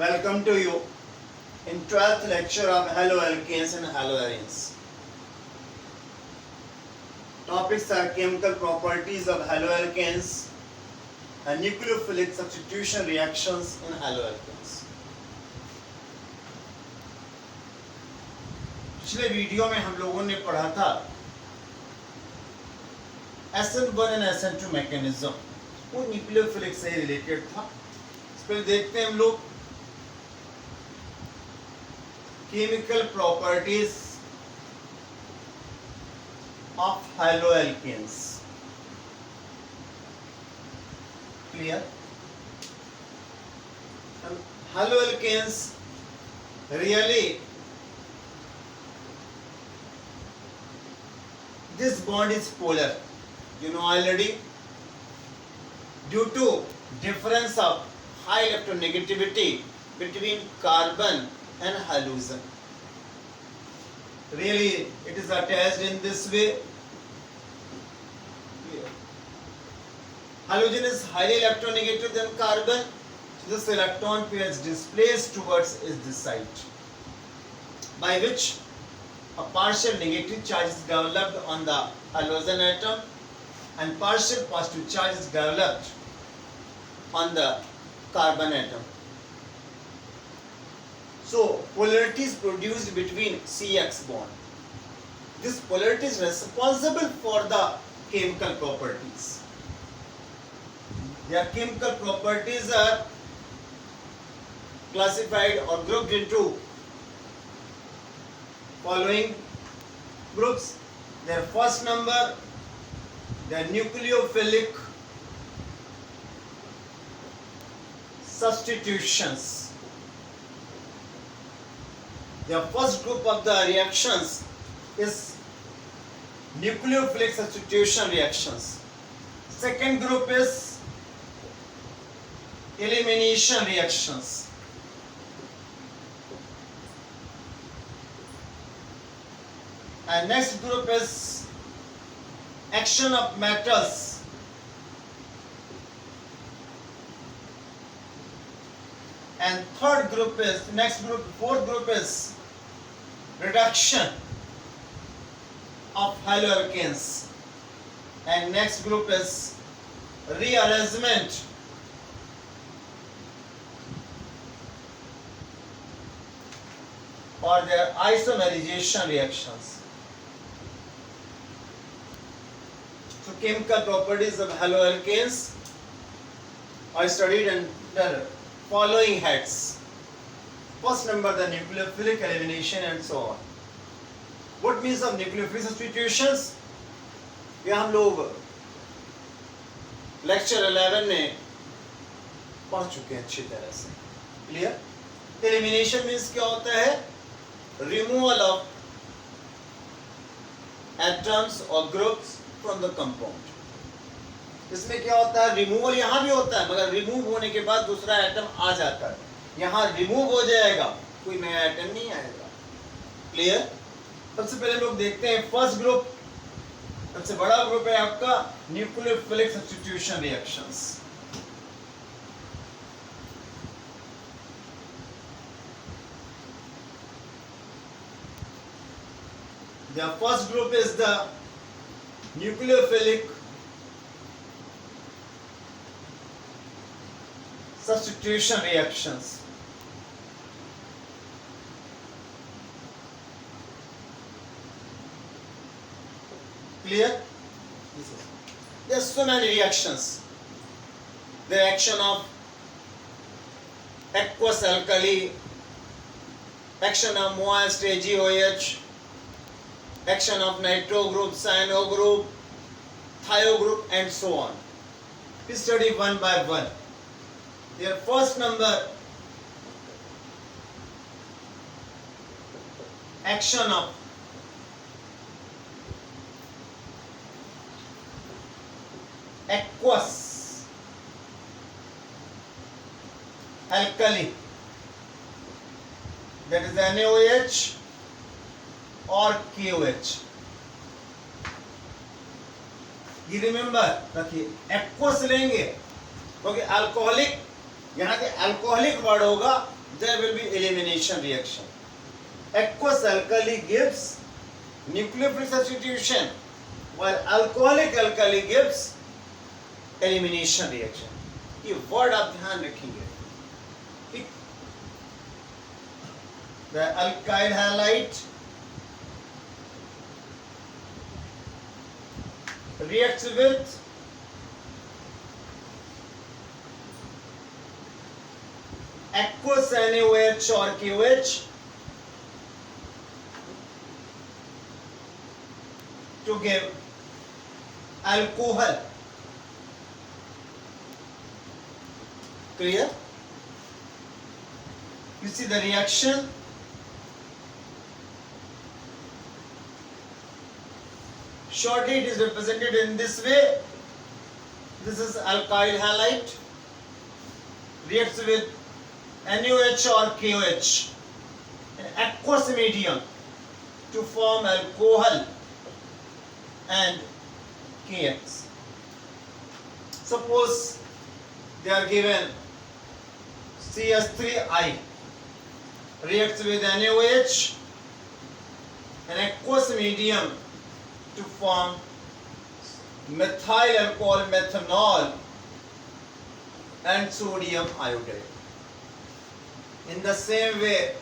Welcome to you in 12th lecture of haloalkanes and haloarenes. Topics are chemical properties of haloalkanes and nucleophilic substitution reactions in haloalkanes. पिछले video में हम लोगों ने पढ़ा था SN1 and SN2 mechanism, वो nucleophilic से related था. इस पर देखते हैं हम लोग chemical properties of haloalkanes. Clear? And haloalkanes really, this bond is polar, you know already, due to difference of high electronegativity between carbon and halogen. Really, it is attached in this way. Halogen is highly electronegative than carbon, so this electron pair is displaced towards this side, by which a partial negative charge is developed on the halogen atom and partial positive charge is developed on the carbon atom. So, polarity is produced between CX bond. This polarity is responsible for the chemical properties. Their chemical properties are classified or grouped into following groups. Their first number, their nucleophilic substitutions. The first group of the reactions is nucleophilic substitution reactions. Second group is elimination reactions. And next group is action of metals. And third group is, fourth group is reduction of haloalkanes, and next group is rearrangement or their isomerization reactions. So chemical properties of haloalkanes are studied under following heads. First number, the nucleophilic elimination and so on. What means of nucleophilic substitutions? ये हम लोग lecture 11 में पढ़ चुके हैं अच्छी तरह से. क्लियर? एलिमिनेशन मीन्स क्या होता है? रिमूवल ऑफ एटम्स और ग्रुप्स फ्रॉम द कंपाउंड. इसमें क्या होता है? रिमूवल यहाँ भी होता है, मगर रिमूव होने के बाद दूसरा एटम आ जाता है. यहाँ रिमूव हो जाएगा, कोई नया एटम नहीं आएगा. क्लियर? सबसे पहले लोग देखते हैं फर्स्ट ग्रुप, सबसे बड़ा ग्रुप है आपका nucleophilic substitution reactions. The first group is the nucleophilic substitution reactions. Clear? There are so many reactions. The action of aqueous alkali, action of moist AgOH, action of nitro group, cyano group, thio group, and so on. We study one by one. Their first number, action of aqueous alkali, that is NaOH or KOH. You remember रखिए, aqueous लेंगे क्योंकि alcoholic, यहाँ के alcoholic word होगा there will be elimination reaction. Aqueous alkali gives nucleophilic substitution, while alcoholic alkali gives elimination reaction. ये word आप ध्यान रखेंगे. ठीक. The alkyl halide reacts with aqueous NaOH or KOH to give alcohol. Clear? You see the reaction. Shortly it is represented in this way. This is alkyl halide reacts with NaOH or KOH in aqueous medium to form alcohol and KX. Suppose they are given CS3I reacts with NaOH in aqueous medium to form methyl alcohol methanol and sodium iodide. In the same way,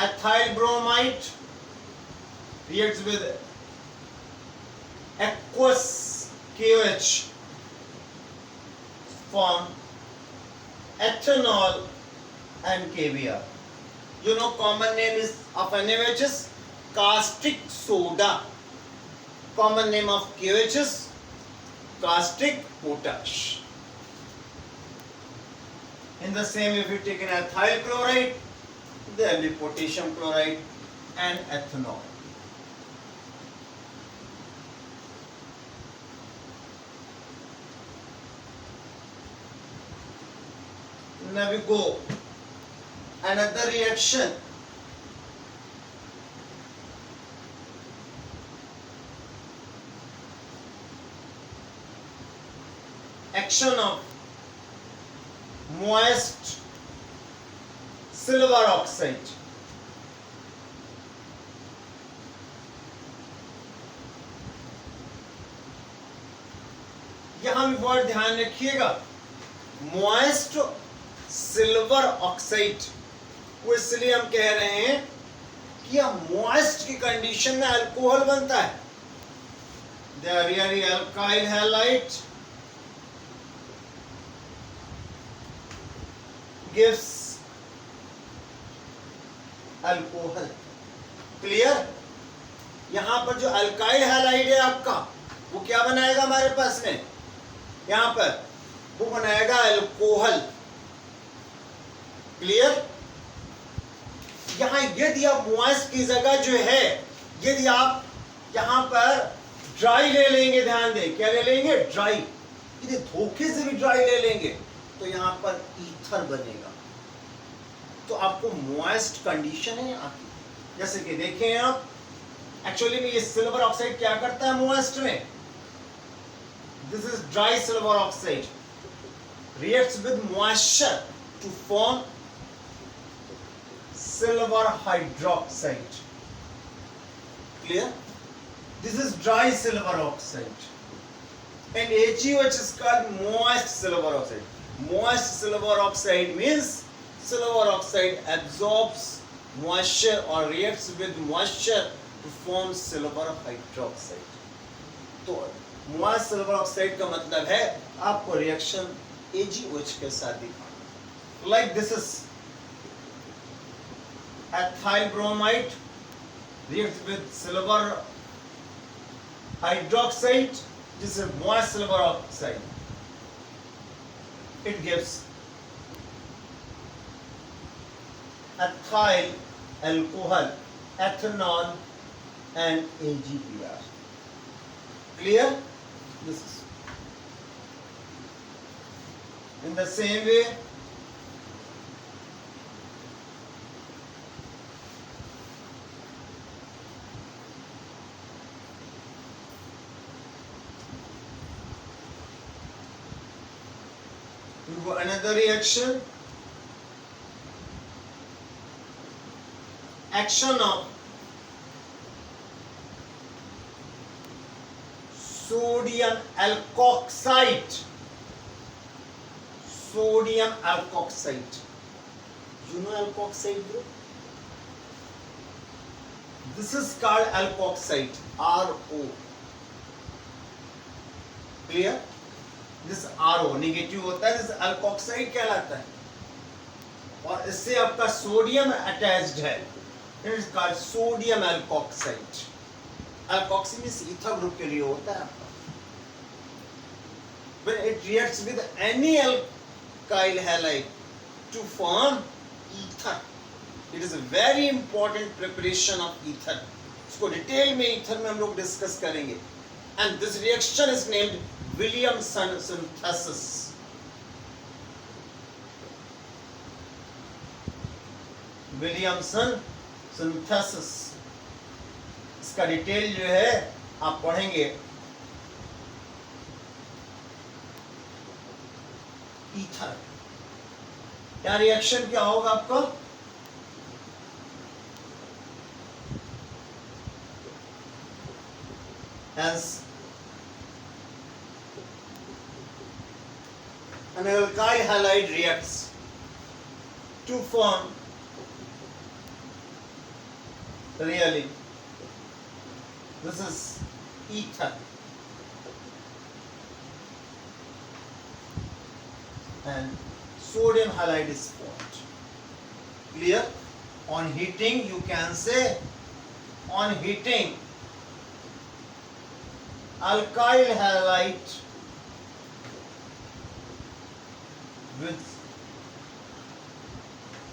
ethyl bromide reacts with aqueous KOH form ethanol and KBr. You know, common name is of NaOH is caustic soda. Common name of KOH is caustic potash. In the same, if you take an ethyl chloride, there will be potassium chloride and ethanol. Now we go another reaction. Action of moist silver oxide. यहां भी बहुत ध्यान रखिएगा. Moist silver oxide, वो इसलिए हम कह रहे हैं कि यह मोइस्ट की कंडीशन में अल्कोहल बनता है. They are really alkyl halide gives alcohol. Clear? यहां पर जो अल्काइल हैलाइड है आपका, वो क्या बनाएगा हमारे पास में? यहां पर वो बनाएगा अल्कोहल. क्लियर? यहां यदि आप मॉइस्ट की जगह जो है, यदि आप यहां पर ड्राई ले लेंगे, ध्यान दें, क्या ले लेंगे? ड्राई. यदि धोखे से भी ड्राई ले लेंगे तो यहां पर ईथर बनेगा. तो आपको मॉइस्ट कंडीशन है आपकी. जैसे कि देखें आप, एक्चुअली में ये सिल्वर ऑक्साइड क्या करता है मॉइस्ट में? This is dry silver oxide reacts with moisture to form silver hydroxide. Clear? This is dry silver oxide. And HeOH is called moist silver oxide. Moist silver oxide means silver oxide absorbs moisture or reacts with moisture to form silver hydroxide. तो moist silver oxide का मतलब है आपको reaction AgOH के साथ दिखाना. Like this is ethyl bromide reacts with silver hydroxide. This is moist silver oxide. It gives ethyl alcohol, ethanol and AgBr. Clear? This is in the same way. Another reaction, action of sodium alkoxide. Sodium alkoxide. You know alkoxide group? This is called alkoxide. RO. Clear? This RO negative होता है, this alkoxide कहलाता है, और इससे आपका sodium attached है. It is called sodium alkoxide. Alkoxy means ether group के लिए होता है आपका. When it reacts with any alkyl halide to form ether, it is a very important preparation of ether. इसको डिटेल में ether में हम लोग डिस्कस करेंगे. And this reaction is named Williamson synthesis. Williamson synthesis. इसका डिटेल जो है आप पढ़ेंगे. ईथर क्या रिएक्शन क्या होगा आपका? As an alkyl halide reacts to form really this is ether, and sodium halide is formed. Clear? On heating, you can say on heating alkyl halide with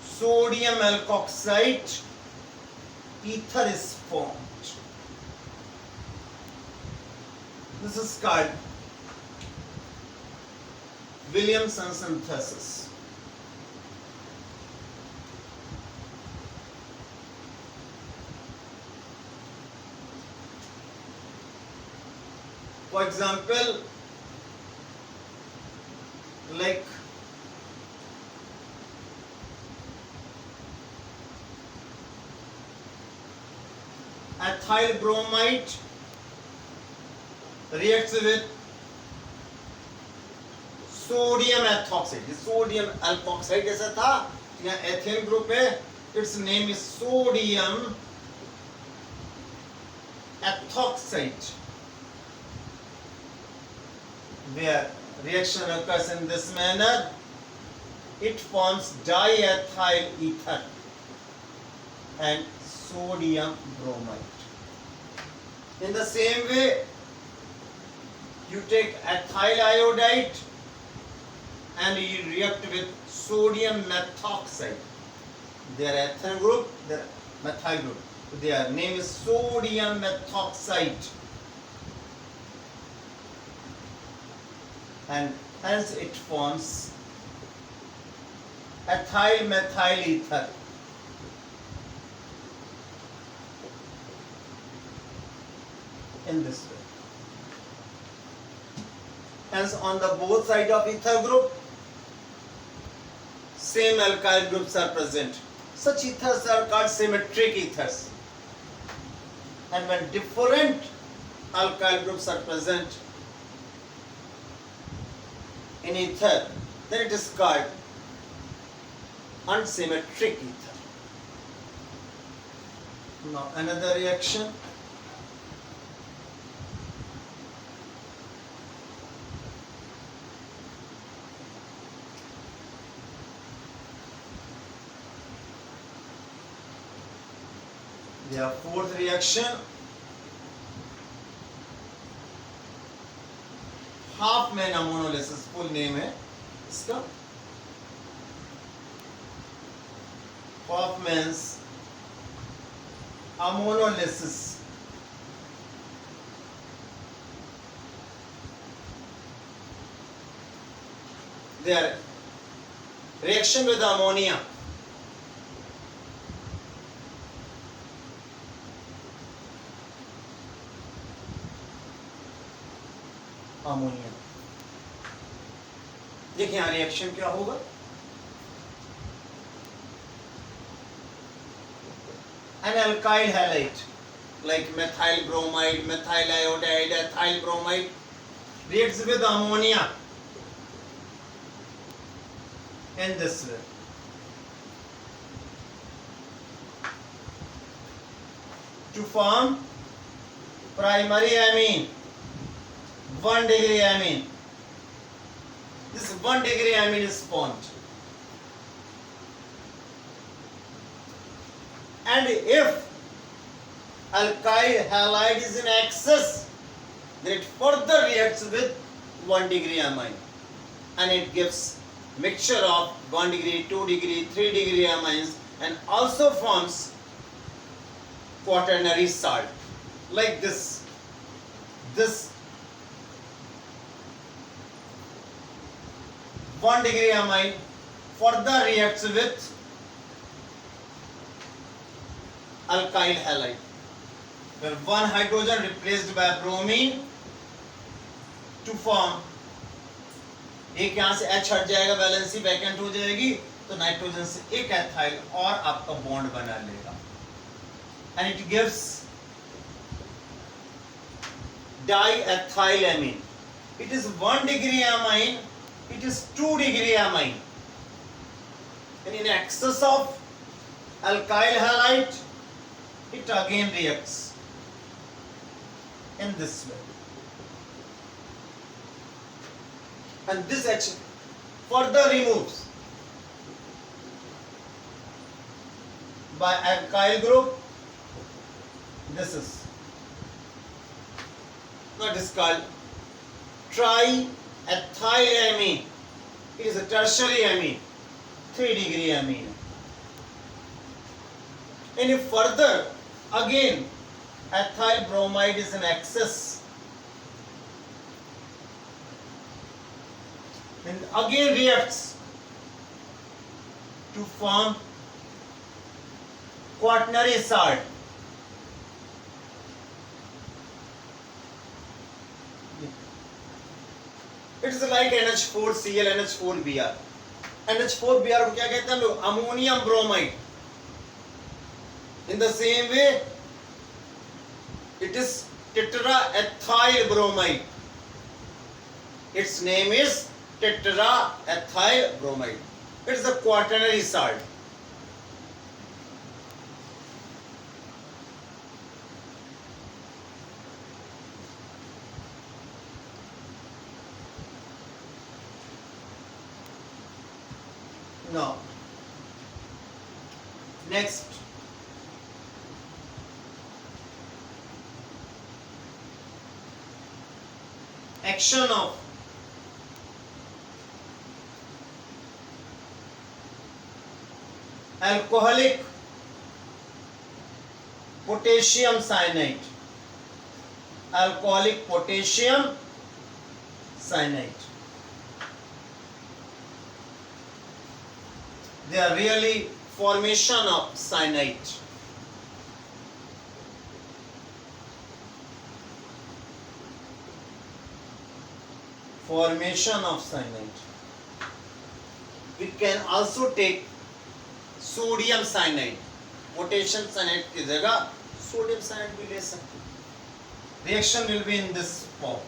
sodium alkoxide, ether is formed. This is called Williamson synthesis. For example, like ethyl bromide reacts with sodium ethoxide. Sodium alkoxide जैसा था, यहाँ ethane group है, its name is sodium ethoxide, where reaction occurs in this manner. It forms diethyl ether and sodium bromide. In the same way, you take ethyl iodide and you react with sodium methoxide. They are ethane group, they are methyl group. Their name is sodium methoxide, and hence it forms ethyl methyl ether. In this way. Hence on the both side of ether group, same alkyl groups are present. Such ethers are called symmetric ethers. And when different alkyl groups are present in ether, then it is called unsymmetric ether. Now another reaction. The fourth reaction, Hoffman ammonolysis, full name है इसका, Hoffman's ammonolysis. Their reaction with ammonia. Ammonia. देखिए यहाँ reaction क्या होगा. an alkyl halide like methyl bromide, methyl iodide, ethyl bromide reacts with ammonia in this way. To form primary amine, 1 degree amine. This 1 degree amine is formed. And if alkyl halide is in excess, then it further reacts with 1 degree amine and it gives mixture of 1 degree, 2 degree, 3 degree amines and also forms quaternary salt like this. This 1 degree amine further reacts with alkyl halide, where one hydrogen replaced by bromine to form, एक यहाँ से H हट जाएगा, valency vacant हो जाएगी, तो nitrogen से एक एथाइल और आपका बॉन्ड बना लेगा, and it gives diethylamine. It is 1 degree amine, it is 2 degree amine, and in excess of alkyl halide, it again reacts in this way. And this H further removes by alkyl group. This is not, is called triethylamine. It is a tertiary amine, 3 degree amine. And if further again ethyl bromide is in excess, then again reacts to form quaternary salt. It is like NH4Cl, NH4Br. NH4Br को क्या कहते हैं हम लोग? Ammonium bromide. In the same way, it is tetraethyl bromide. Its name is tetraethyl bromide. It is a quaternary salt. Now, next, action of alcoholic potassium cyanide. Alcoholic potassium cyanide. They are really formation of cyanide. Formation of cyanide. We can also take sodium cyanide. Potassium cyanide की जगह sodium cyanide भी ले सकते. Reaction will be in this form.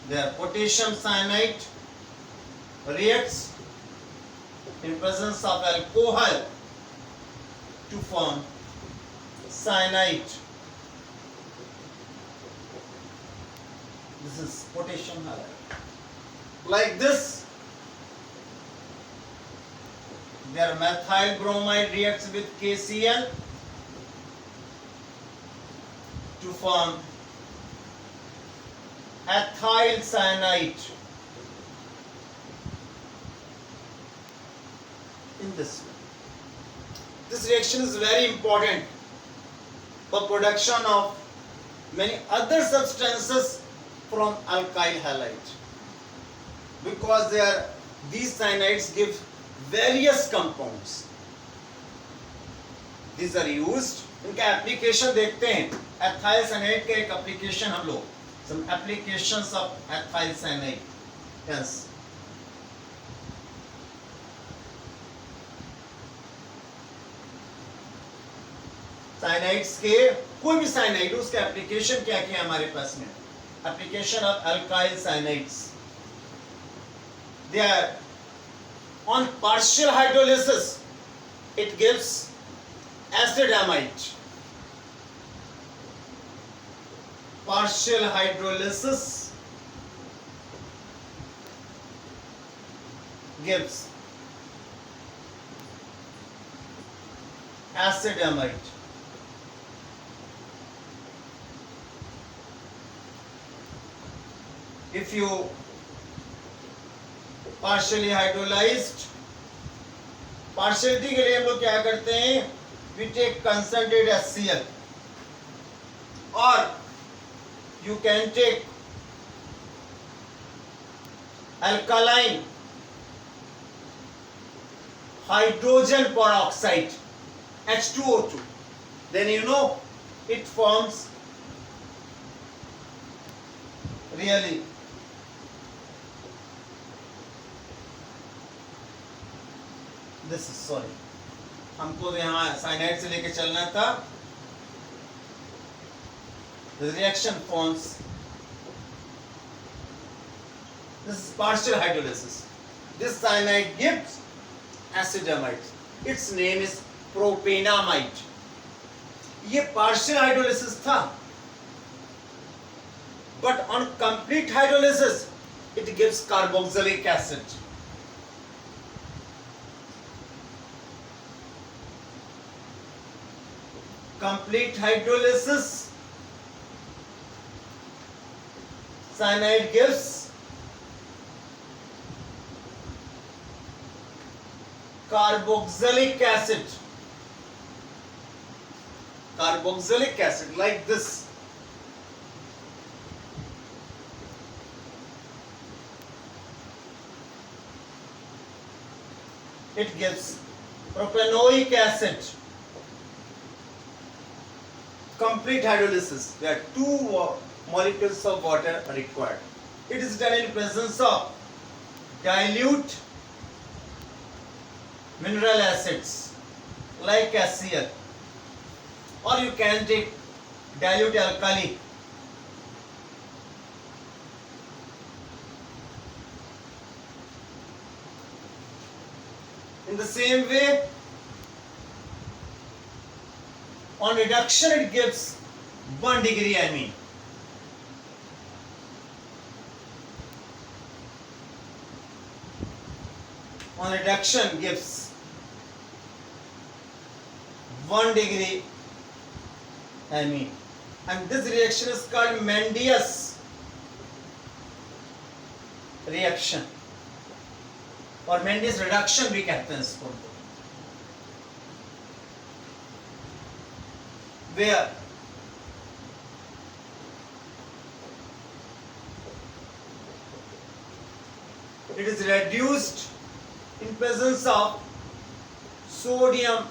There potassium cyanide reacts in presence of alcohol to form cyanide. This is potassium halide. Like this, their methyl bromide reacts with KCl to form ethyl cyanide. In this way. This reaction is very important for production of many other substances from alkyl halide, because these cyanides give various compounds. These are used. इनका application देखते हैं. Ethyl cyanide का एक application हम लोग, some applications of ethyl cyanide. Yes. Cyanides के, कोई भी साइनाइड उसका एप्लीकेशन क्या क्या है हमारे पास में, application of alkyl cyanides, they are on partial hydrolysis it gives acid amide. Partial hydrolysis gives acid amide. If you partially hydrolyzed, partiality के लिए हम लोग क्या करते हैं, we take concentrated HCl or you can take alkaline hydrogen peroxide H2O2, then you know it forms really this is sorry, हमको यहाँ cyanide से लेके चलना था. The reaction forms, this is partial hydrolysis. This cyanide gives acid amide. Its name is propanamide. ये partial hydrolysis था, but on complete hydrolysis it gives carboxylic acid. Complete hydrolysis, cyanide gives carboxylic acid. Carboxylic acid like this. It gives propanoic acid. Complete hydrolysis, where 2 molecules of water are required. It is done in presence of dilute mineral acids like HCl, or you can take dilute alkali. In the same way, on reduction it gives 1 degree amine. On reduction gives 1 degree amine, and this reaction is called Mendius reaction और Mendius reduction भी कहते हैं इसको, where it is reduced in presence of sodium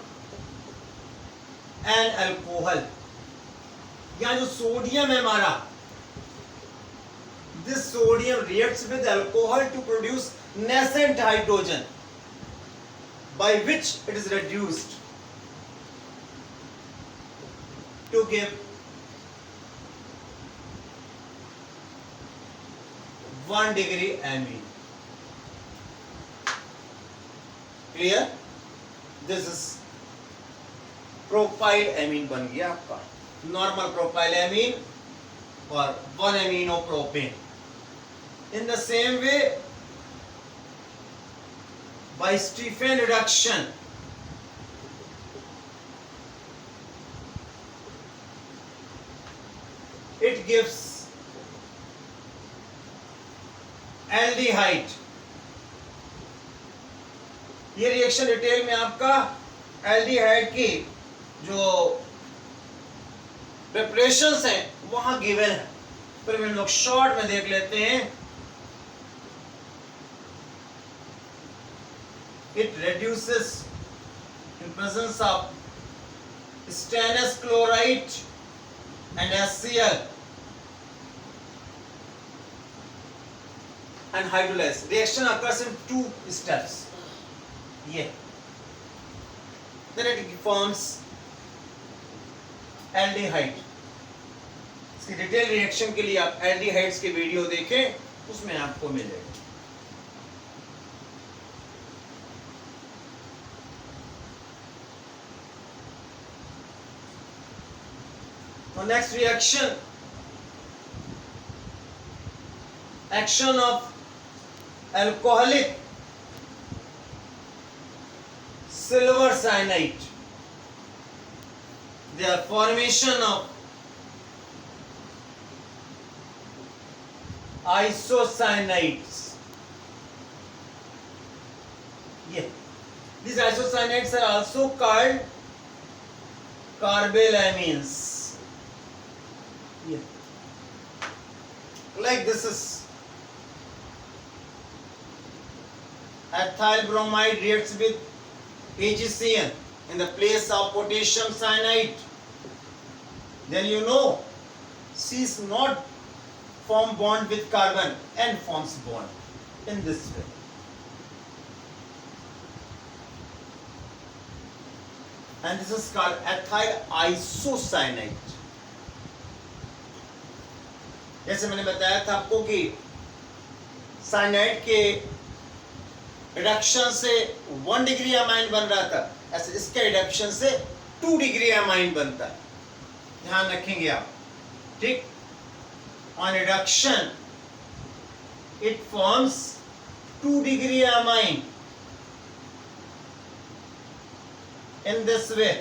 and alcohol. यहाँ जो sodium है हमारा, this sodium reacts with alcohol to produce nascent hydrogen, by which it is reduced to give 1 degree amine. Clear? This is propyl amine बन गया आपका, normal propyl amine और 1 amino propane. In the same way, by Stephan reduction, it gives aldehyde. ये reaction detail में आपका aldehyde की जो preparations हैं वहां गिवन है, पर हम लोग शॉर्ट में देख लेते हैं. It reduces in presence of stannous chloride and HCl and hydrolysis. Reaction occurs in 2 steps. Yeah. Then it forms aldehyde. इसकी डिटेल रिएक्शन के लिए आप एल्डिहाइड्स के वीडियो देखें, उसमें आपको मिलेगा। तो next reaction, action of alcoholic silver cyanide, their formation of isocyanides. Yeah, these isocyanides are also called carbalamines. Yeah, like this is ethyl bromide reacts with AgCN in the place of potassium cyanide. Then you know C is not form bond with carbon and forms bond in this way. And this is called ethyl isocyanide. जैसे मैंने बताया था आपको कि cyanide के reduction से 1 degree amine बन रहा था, ऐसे इसके रिडक्शन से 2 डिग्री अमाइन बनता है, ध्यान रखेंगे आप, ठीक। On reduction it forms 2 degree amine in this way.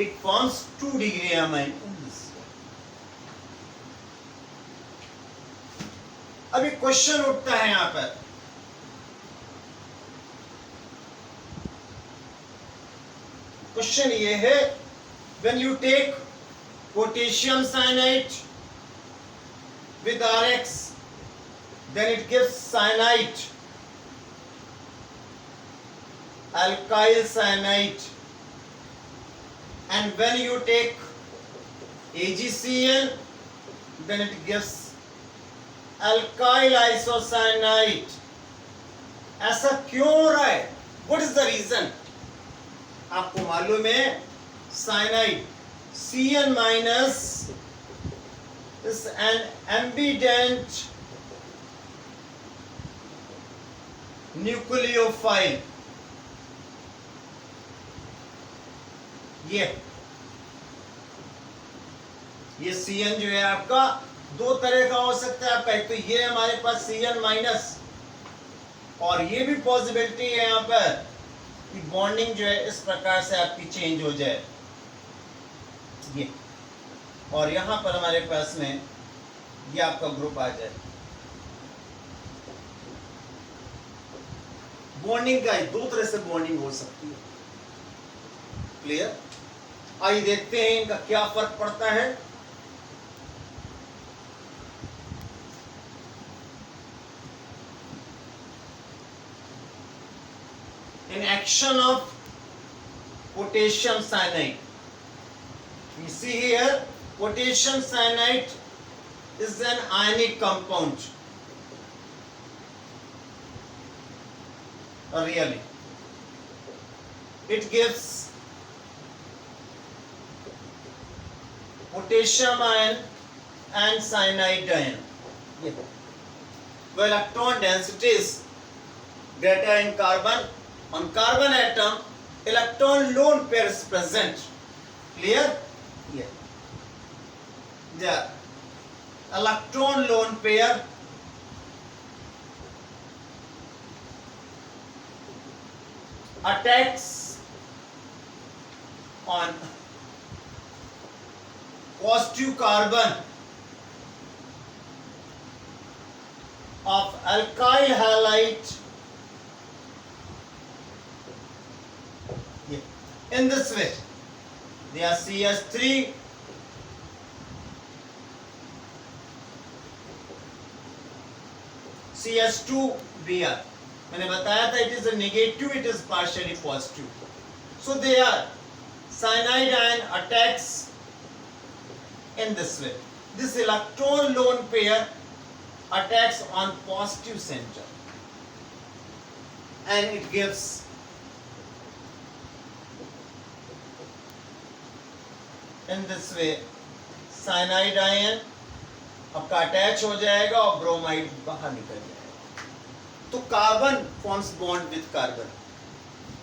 It forms 2 degree amine in this way. अभी क्वेश्चन उठता है यहां पर, क्वेश्चन ये है, when you take potassium cyanide with RX, then it gives cyanide, alkyl cyanide. And when you take AgCN, then it gives alkyl isocyanide. ऐसा क्यों हो रहा है? What is the reason? आपको मालूम है cyanide Cn minus is an ambident nucleophile. ये Cn जो है आपका 2 तरह का हो सकता है आपका, एक तो ये हमारे पास Cn माइनस, और ये भी पॉसिबिलिटी है यहाँ पर कि बॉन्डिंग जो है इस प्रकार से आपकी चेंज हो जाए, ये, और यहाँ पर हमारे पास में ये आपका ग्रुप आ जाए। बॉन्डिंग का 2 तरह से बॉन्डिंग हो सकती है, क्लियर। आइए देखते हैं इनका क्या फर्क पड़ता है। In action of potassium cyanide, we see here potassium cyanide is an ionic compound, really it gives potassium ion and cyanide ion. Well, electron density is greater in carbon. On carbon atom, electron lone pair is present. Clear? Yeah. The electron lone pair attacks on positive carbon of alkyl halide in this way. They are CH3 CH2 Br. मैंने बताया था it is a negative, it is partially positive. So they are cyanide ion attacks in this way. This electron lone pair attacks on positive center. and it gives in this way cyanide ion आपका attach हो जाएगा और bromide बाहर निकल जाएगा. तो carbon forms bond with carbon.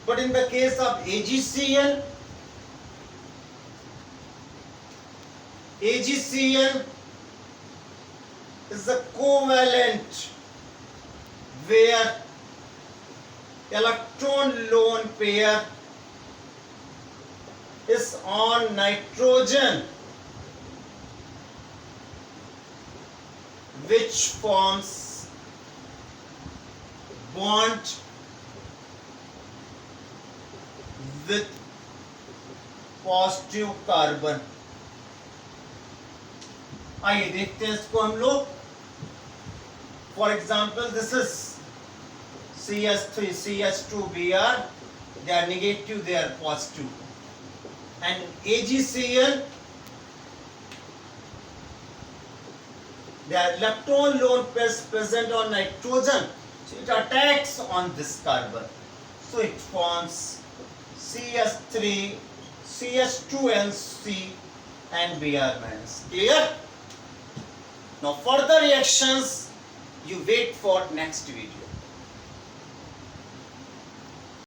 But in the case of AgCl, AgCl is a covalent where electron lone pair is on nitrogen, which forms bond with positive carbon. आइए देखते हैं इसको हम लोग. For example this is CH3 CH2Br, they are negative, they are positive, and AgCl, there are electron lone pairs present on nitrogen, so it attacks on this carbon, so it forms CH3 CH2NC and Br minus. Clear? Now further reactions you wait for next video.